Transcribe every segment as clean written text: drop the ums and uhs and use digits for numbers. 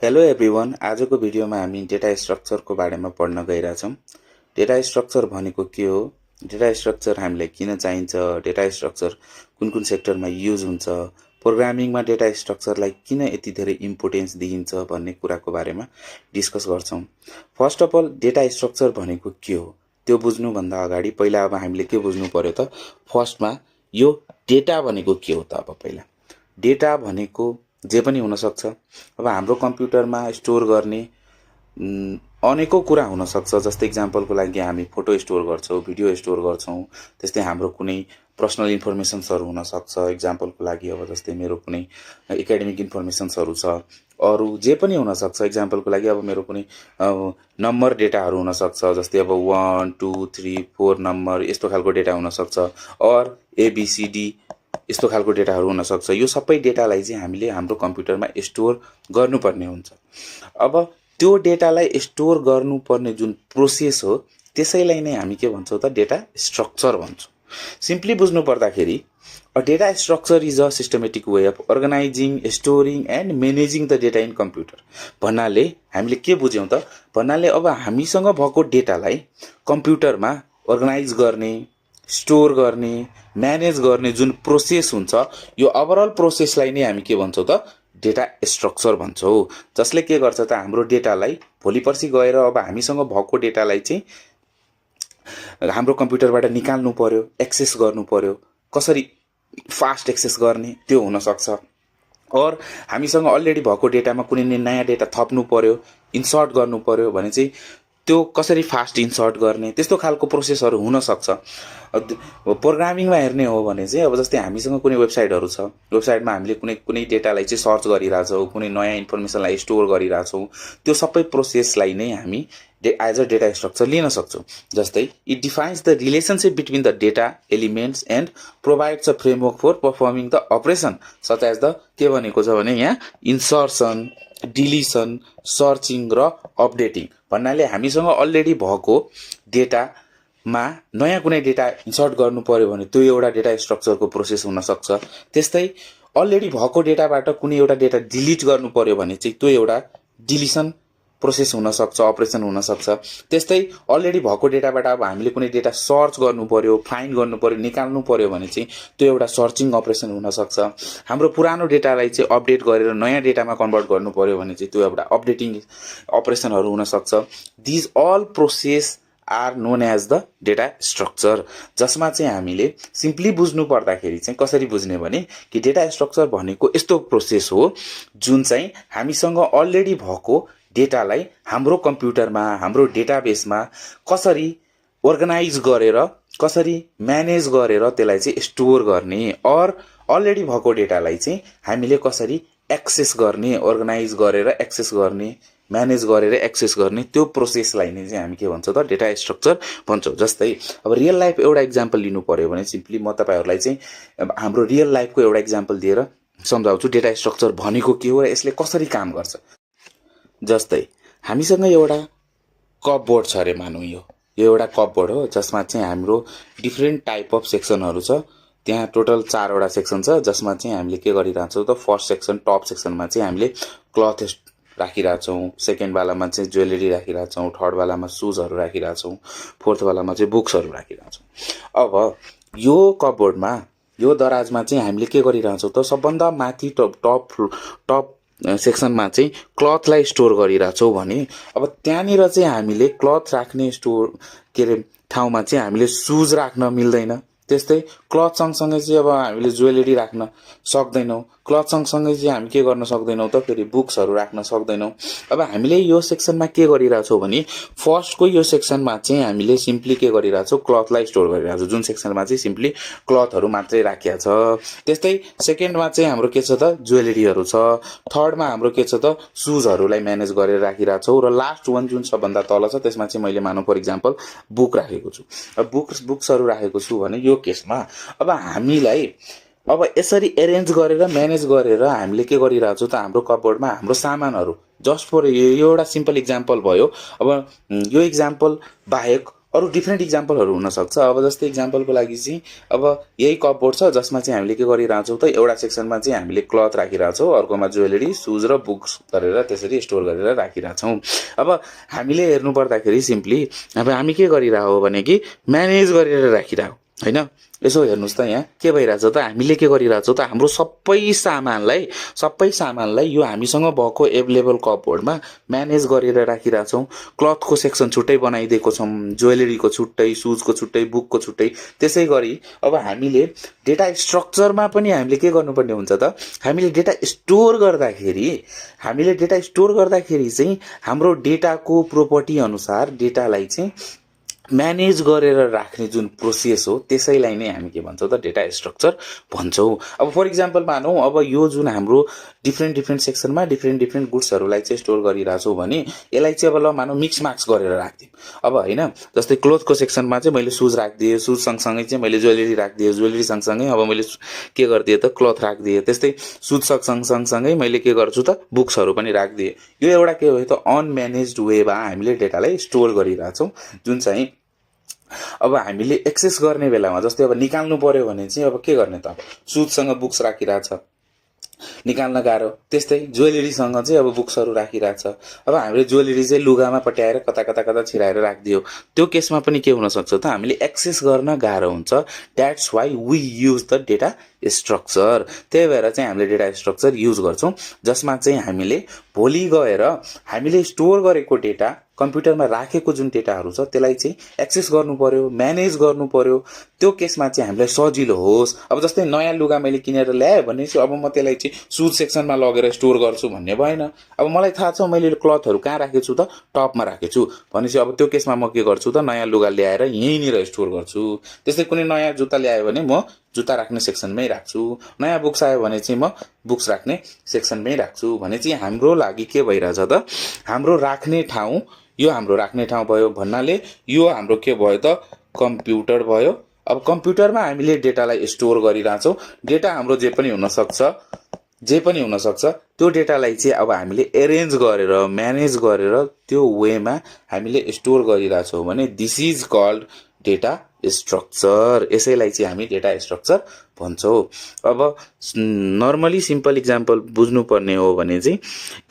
Hello everyone, आजको भिडियोमा हामी डेटा स्ट्रक्चरको बारेमा पढ्न गइरहेछौँ। डेटा स्ट्रक्चर भनेको के हो, डेटा स्ट्रक्चर हामीलाई किन चाहिन्छ, डेटा स्ट्रक्चर कुन कुन सेक्टरमा युज हुन्छ, प्रोग्रामिङमा डेटा स्ट्रक्चरलाई किन यति धेरै इम्पोर्टेन्स दिइन्छ भन्ने कुराको बारेमा डिस्कस गर्छौँ। First of all data structure भनेको के हो त्यो बुझ्नुभन्दा अगाडि पहिला अब हामीले के बुझ्नु पर्यो त, फर्स्टमा यो डेटा भनेको के हो त। अब पहिला डेटा भनेको जे पनि हुनसक्छ। अब हाम्रो कम्प्युटरमा स्टोर गर्ने अनेकौँ कुरा हुनसक्छ। जस्तै इक्जाम्पलको लागि हामी फोटो स्टोर गर्छौँ, भिडियो स्टोर गर्छौँ। त्यस्तै हाम्रो कुनै पर्सनल इन्फर्मेसन्सहरू हुनसक्छ। इक्जाम्पलको लागि अब जस्तै मेरो कुनै एकाडेमिक इन्फर्मेसन्सहरू छ, अरू जे पनि हुनसक्छ। इक्जाम्पलको लागि अब मेरो कुनै नम्बर डेटाहरू हुनसक्छ। जस्तै अब 1 2 3 4 नम्बर यस्तो खालको डेटा हुनसक्छ, अर एबिसिडी यस्तो खालको डेटाहरू हुनसक्छ। यो सबै डेटालाई चाहिँ हामीले हाम्रो कम्प्युटरमा स्टोर गर्नुपर्ने हुन्छ। अब त्यो डेटालाई स्टोर गर्नुपर्ने जुन प्रोसेस हो त्यसैलाई नै हामी के भन्छौँ त, डेटा स्ट्रक्चर भन्छौँ। सिम्पली बुझ्नु पर्दाखेरि a data structure is a systematic way of organising, storing and managing the data in computer. भन्नाले हामीले के बुझ्यौँ त, भन्नाले अब हामीसँग भएको डेटालाई कम्प्युटरमा अर्गनाइज गर्ने, स्टोर गर्ने, म्यानेज गर्ने जुन प्रोसेस हुन्छ, यो ओभरअल प्रोसेसलाई नै हामी के भन्छौँ त, डेटा स्ट्रक्चर भन्छौँ। जसले के गर्छ त, हाम्रो डेटालाई भोलि पर्सि गएर अब हामीसँग भएको डेटालाई चाहिँ हाम्रो कम्प्युटरबाट निकाल्नु पर्यो, एक्सेस गर्नु पर्यो। कसरी फास्ट एक्सेस गर्ने त्यो हुनसक्छ। और हामीसँग अलरेडी भएको डेटामा कुनै नयाँ डेटा थप्नु पर्यो, इन्सर्ट गर्नु पर्यो भने चाहिँ त्यो कसरी फास्ट इन्सर्ट गर्ने, त्यस्तो खालको प्रोसेसहरू हुनसक्छ। प्रोग्रामिङमा हेर्ने हो भने चाहिँ अब जस्तै हामीसँग कुनै वेबसाइटहरू छ, वेबसाइटमा हामीले कुनै डेटालाई चाहिँ सर्च गरिरहेछौँ, कुनै नयाँ इन्फर्मेसनलाई स्टोर गरिरहेछौँ, त्यो सबै प्रोसेसलाई नै हामी एज अ डेटा स्ट्रक्चर लिन सक्छौँ। जस्तै it defines the relationship between the data elements and provides a framework for performing the operation such as the, के भनेको छ भने यहाँ इन्सर्सन, डिलिसन, सर्चिङ र अपडेटिङ। भन्नाले हामीसँग अलरेडी भएको डेटामा नयाँ कुनै डेटा इन्सर्ट गर्नु पर्यो भने त्यो एउटा डेटा स्ट्रक्चरको प्रोसेस हुनसक्छ। त्यस्तै अलरेडी भएको डेटाबाट कुनै एउटा डेटा डिलिट गर्नु पर्यो भने चाहिँ त्यो एउटा डिलिसन प्रोसेस हुनसक्छ, अपरेसन हुनसक्छ। त्यस्तै अलरेडी भएको डेटाबाट अब हामीले कुनै डेटा सर्च गर्नु पर्यो, फाइन्ड गर्नु पर्यो, निकाल्नु पर्यो भने चाहिँ त्यो एउटा सर्चिङ अपरेसन हुनसक्छ। हाम्रो पुरानो डेटालाई चाहिँ अपडेट गरेर नयाँ डेटामा कन्भर्ट गर्नु पर्यो भने चाहिँ त्यो एउटा अपडेटिङ अपरेसनहरू हुनसक्छ। These all process are known as the data structure, जसमा चाहिँ हामीले सिम्पली बुझ्नु पर्दाखेरि चाहिँ कसरी बुझ्ने भने कि डेटा स्ट्रक्चर भनेको यस्तो प्रोसेस हो जुन चाहिँ हामीसँग अलरेडी भएको डेटालाई हाम्रो कम्प्युटरमा, हाम्रो डेटाबेसमा कसरी अर्गनाइज गरेर, कसरी म्यानेज गरेर त्यसलाई चाहिँ स्टोर गर्ने, और अलरेडी भएको डेटालाई चाहिँ हामीले कसरी एक्सेस गर्ने, अर्गनाइज गरेर एक्सेस गर्ने, म्यानेज गरेर एक्सेस गर्ने, त्यो प्रोसेसलाई नै चाहिँ हामी के भन्छौँ त, डेटा स्ट्रक्चर भन्छौँ। जस्तै अब रियल लाइफ एउटा इक्जाम्पल लिनु पर्यो भने सिम्पली म तपाईँहरूलाई चाहिँ हाम्रो रियल लाइफको एउटा इक्जाम्पल दिएर सम्झाउँछु डेटा स्ट्रक्चर भनेको के हो र यसले कसरी काम गर्छ। जस्तै हामीसँग एउटा कपबोर्ड छ अरे मानौँ, यो एउटा कपबोर्ड हो जसमा चाहिँ हाम्रो डिफ्रेन्ट टाइप अफ सेक्सनहरू छ। त्यहाँ टोटल 4वटा सेक्सन छ, जसमा चाहिँ हामीले के गरिरहेछौँ त, फर्स्ट सेक्सन टप सेक्सनमा चाहिँ हामीले क्लथ राखिरहेछौँ, सेकेन्डवालामा चाहिँ ज्वेलरी राखिरहेछौँ, थर्डवालामा सुजहरू राखिरहेछौँ, फोर्थवालामा चाहिँ बुक्सहरू राखिरहेछौँ। अब यो कपबोर्डमा, यो दराजमा चाहिँ हामीले के गरिरहेछौँ त, सबभन्दा माथि टप सेक्सनमा चाहिँ क्लथलाई स्टोर गरिरहेछौँ भने अब त्यहाँनिर चाहिँ हामीले क्लथ राख्ने स्टोर के अरे ठाउँमा चाहिँ हामीले सुज राख्न मिल्दैन। त्यस्तै क्लथ सँगसँगै चाहिँ अब हामीले ज्वेलरी राख्न सक्दैनौँ। क्लथ सँगसँगै चाहिँ हामी के गर्न सक्दैनौँ त, फेरि बुक्सहरू राख्न सक्दैनौँ। अब हामीले यो सेक्सनमा के गरिरहेछौँ भने फर्स्टको यो सेक्सनमा चाहिँ हामीले सिम्पली के गरिरहेछौँ, क्लथलाई स्टोर गरिरहेछौँ, जुन सेक्सनमा चाहिँ सिम्पली क्लथहरू मात्रै राखिया छ। त्यस्तै सेकेन्डमा चाहिँ हाम्रो के छ त, ज्वेलरीहरू छ। थर्डमा हाम्रो के छ त, सुजहरूलाई म्यानेज गरेर राखिरहेछौँ। र लास्ट वान जुन सबभन्दा तल छ त्यसमा चाहिँ मैले मानौँ फर इक्जाम्पल बुक राखेको छु। अब बुक्सहरू राखेको छु भने यो केसमा अब हामीलाई अब यसरी एरेन्ज गरेर म्यानेज गरेर हामीले के गरिरहेछौँ त, हाम्रो कपबोर्डमा हाम्रो सामानहरू, जस्ट फर यो एउटा सिम्पल इक्जाम्पल भयो। अब यो इक्जाम्पल बाहेक अरू डिफ्रेन्ट इक्जाम्पलहरू हुनसक्छ। अब जस्तै इक्जाम्पलको लागि चाहिँ अब यही कपबोर्ड छ जसमा चाहिँ हामीले के गरिरहेछौँ त एउटा सेक्सनमा चाहिँ हामीले क्लथ राखिरहेछौँ, अर्कोमा ज्वेलरी सुज र बुक्स गरेर त्यसरी स्टोर गरेर राखिरहेछौँ। अब हामीले हेर्नु पर्दाखेरि सिम्पली अब हामी के गरिरहेको हो भने कि म्यानेज गरेर राखिरहेको होइन। यसो हेर्नुहोस् त यहाँ के भइरहेछ त, हामीले के गरिरहेछौँ त हाम्रो सबै सामानलाई यो हामीसँग भएको एभाइलेबल कपबोर्डमा म्यानेज गरेर राखिरहेछौँ। क्लथको सेक्सन छुट्टै बनाइदिएको छौँ, ज्वेलरीको छुट्टै, सुजको छुट्टै, बुकको छुट्टै। त्यसै गरी अब हामीले डेटा स्ट्रक्चरमा पनि हामीले के गर्नुपर्ने हुन्छ त, हामीले डेटा स्टोर गर्दाखेरि चाहिँ हाम्रो डेटाको प्रोपर्टी अनुसार डेटालाई चाहिँ म्यानेज गरेर राख्ने जुन प्रोसेस हो त्यसैलाई नै हामी के भन्छौँ त डेटा स्ट्रक्चर भन्छौँ। अब फर इक्जाम्पल मानौँ अब यो जुन हाम्रो डिफ्रेन्ट सेक्सनमा डिफ्रेन्ट गुड्सहरूलाई चाहिँ स्टोर गरिरहेछौँ भने यसलाई चाहिँ अब ल मानौँ मिक्स मार्क्स गरेर राखिदिउँ। अब होइन जस्तै क्लोथको सेक्सनमा चाहिँ मैले सुज राखिदिएँ, सुज सँगसँगै चाहिँ मैले ज्वेलरी राखिदिएँ, ज्वेलरी सँगसँगै अब मैले के गरिदिएँ त क्लोथ राखिदिएँ। त्यस्तै सुज सँगसँगै मैले के गर्छु त बुक्सहरू पनि राखिदिएँ। यो एउटा के भयो त अनम्यानेज्ड वेमा हामीले डेटालाई स्टोर गरिरहेछौँ, जुन चाहिँ अब हामीले एक्सेस गर्ने बेलामा जस्तै अब निकाल्नु पर्यो भने चाहिँ अब के गर्ने त, अब सुजसँग बुक्स राखिरहेछ निकाल्न गाह्रो, त्यस्तै ज्वेलरीसँग चाहिँ अब बुक्सहरू राखिरहेछ। अब हामीले ज्वेलरी चाहिँ लुगामा पट्याएर कता छिराएर राखिदियो, त्यो केसमा पनि के हुनसक्छ त हामीले एक्सेस गर्न गाह्रो हुन्छ। That's why we use the data structure. त्यही भएर चाहिँ हामीले डेटा स्ट्रक्चर युज गर्छौँ, जसमा चाहिँ हामीले भोलि गएर हामीले स्टोर गरेको डेटा कम्प्युटरमा राखेको जुन डेटाहरू छ त्यसलाई चाहिँ एक्सेस गर्नु पर्यो, म्यानेज गर्नु पर्यो। त्यो केसमा चाहिँ हामीलाई सजिलो होस्। अब जस्तै नयाँ लुगा मैले किनेर ल्याएँ भनेपछि अब म त्यसलाई चाहिँ सुज सेक्सनमा लगेर स्टोर गर्छु भन्ने भएन। अब मलाई थाहा छ मैले क्लथहरू कहाँ राखेको छु त, टपमा राखेको छु भनेपछि अब त्यो केसमा म के गर्छु त नयाँ लुगा ल्याएर यहीँनिर स्टोर गर्छु। त्यस्तै कुनै नयाँ जुत्ता ल्यायो भने म जुत्ता राख्ने सेक्सनमै राख्छु, नयाँ बुक्स आयो भने चाहिँ म बुक्स राख्ने सेक्सनमै राख्छु भने चाहिँ हाम्रो लागि के भइरहेछ त, हाम्रो राख्ने ठाउँ यो हाम्रो राख्ने ठाउँ भयो भन्नाले यो हाम्रो के भयो त कम्प्युटर भयो। अब कम्प्युटरमा हामीले डेटालाई स्टोर गरिरहेछौँ। डेटा हाम्रो जे पनि हुनसक्छ त्यो डेटालाई चाहिँ अब हामीले एरेन्ज गरेर म्यानेज गरेर त्यो वेमा हामीले स्टोर गरिरहेछौँ भने this is called data structure. यसैलाई चाहिँ हामी डेटा स्ट्रक्चर भन्छौँ। अब नर्मली सिम्पल इक्जाम्पल बुझ्नुपर्ने हो भने चाहिँ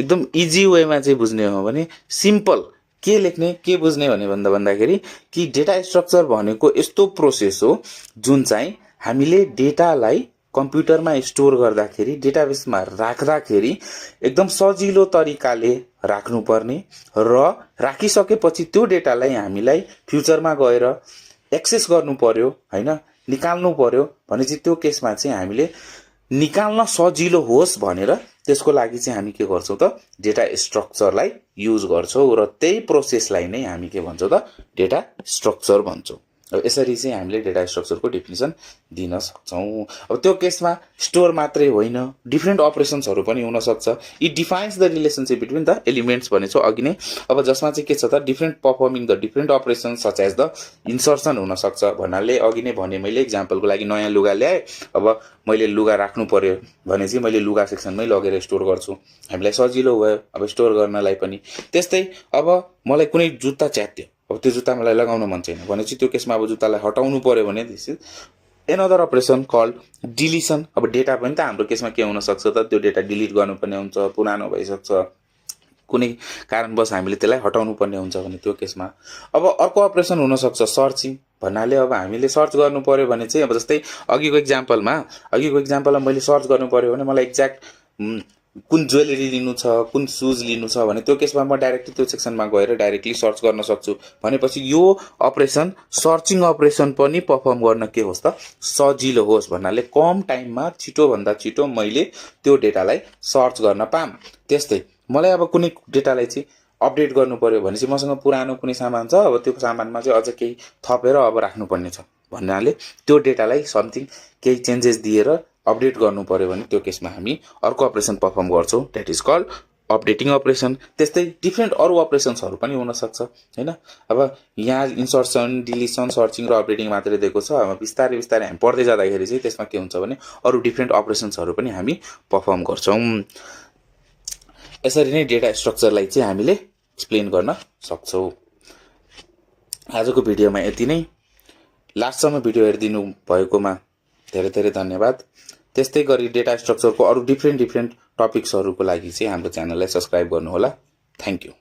एकदम इजी वेमा चाहिँ बुझ्ने हो भने सिम्पल के लेख्ने के बुझ्ने भने भन्दाखेरि कि डेटा स्ट्रक्चर भनेको यस्तो प्रोसेस हो जुन चाहिँ हामीले डेटालाई कम्प्युटरमा स्टोर गर्दाखेरि डेटाबेसमा राख्दाखेरि एकदम सजिलो तरिकाले राख्नुपर्ने र राखिसकेपछि त्यो डेटालाई हामीलाई फ्युचरमा गएर एक्सेस गर्नु पर्यो होइन, निकाल्नु पर्यो भनेपछि त्यो केसमा चाहिँ हामीले निकाल्न सजिलो होस् भनेर त्यसको लागि चाहिँ हामी के गर्छौँ त डेटा स्ट्रक्चरलाई युज गर्छौँ र त्यही प्रोसेसलाई नै हामी के भन्छौँ त डेटा स्ट्रक्चर भन्छौँ। अब यसरी चाहिँ हामीले डेटा स्ट्रक्चरको डेफिनेसन दिन सक्छौँ। अब त्यो केसमा स्टोर मात्रै होइन डिफ्रेन्ट अपरेसन्सहरू पनि हुनसक्छ। It defines the relationship between the elements भनेको अघि नै। अब जसमा चाहिँ के छ त different performing the different operations such as the insertion हुनसक्छ भन्नाले अघि नै भने मैले इक्जाम्पलको लागि नयाँ लुगा ल्याएँ। अब मैले लुगा राख्नु पर्यो भने चाहिँ मैले लुगा सेक्सनमै लगेर स्टोर गर्छु, हामीलाई सजिलो भयो अब स्टोर गर्नलाई पनि। त्यस्तै अब मलाई कुनै जुत्ता च्यात्यो, अब त्यो जुत्ता मलाई लगाउन मन छैन भनेपछि त्यो केसमा अब जुत्तालाई हटाउनु पर्यो भने this is another operation called deletion. अब डेटा पनि त हाम्रो केसमा के हुनसक्छ त त्यो डेटा डिलिट गर्नुपर्ने हुन्छ, पुरानो भइसक्छ, कुनै कारणवश हामीले त्यसलाई हटाउनु पर्ने हुन्छ भने त्यो केसमा। अब अर्को अपरेसन हुनसक्छ सर्चिङ भन्नाले अब हामीले सर्च गर्नु पर्यो भने चाहिँ अब जस्तै अघिको इक्जाम्पलमा मैले सर्च गर्नु पर्यो भने मलाई एक्ज्याक्ट कुन ज्वेलरी लिनु छ, कुन सुज लिनु छ भने त्यो केसमा म डाइरेक्टली त्यो सेक्सनमा गएर डाइरेक्टली सर्च गर्न सक्छु भनेपछि यो अपरेसन सर्चिङ अपरेसन पनि पर्फर्म गर्न के होस् त सजिलो होस् भन्नाले कम टाइममा छिटोभन्दा छिटो मैले त्यो डेटालाई सर्च गर्न पाऊँ। त्यस्तै मलाई अब कुनै डेटालाई चाहिँ अपडेट गर्नु पर्यो भने चाहिँ मसँग पुरानो कुनै सामान छ, अब त्यो सामानमा चाहिँ अझ केही थपेर अब राख्नुपर्ने छ भन्नाले त्यो डेटालाई समथिङ केही चेन्जेस दिएर अपडेट गर्नु पर्यो भने त्यो केसमा हामी अर्को अपरेसन पर्फर्म गर्छौँ, that is called updating operation. त्यस्तै डिफ्रेन्ट अरू अपरेसन्सहरू पनि हुनसक्छ होइन। अब यहाँ इन्सर्सन, डिलिसन, सर्चिङ र अपडेटिङ मात्रै दिएको छ। अब बिस्तारै हामी पढ्दै जाँदाखेरि चाहिँ त्यसमा के हुन्छ भने अरू डिफ्रेन्ट अपरेसन्सहरू पनि हामी पर्फर्म गर्छौँ। यसरी नै डेटा स्ट्रक्चरलाई चाहिँ हामीले एक्सप्लेन गर्न सक्छौँ। आजको भिडियोमा यति नै। लास्टसम्म भिडियो हेरिदिनु भएकोमा धेरै धेरै धन्यवाद। त्यस्तै गरी डेटा स्ट्रक्चरको अरू डिफ्रेन्ट टपिक्सहरूको लागि चाहिँ हाम्रो च्यानललाई सब्स्क्राइब गर्नुहोला। Thank you.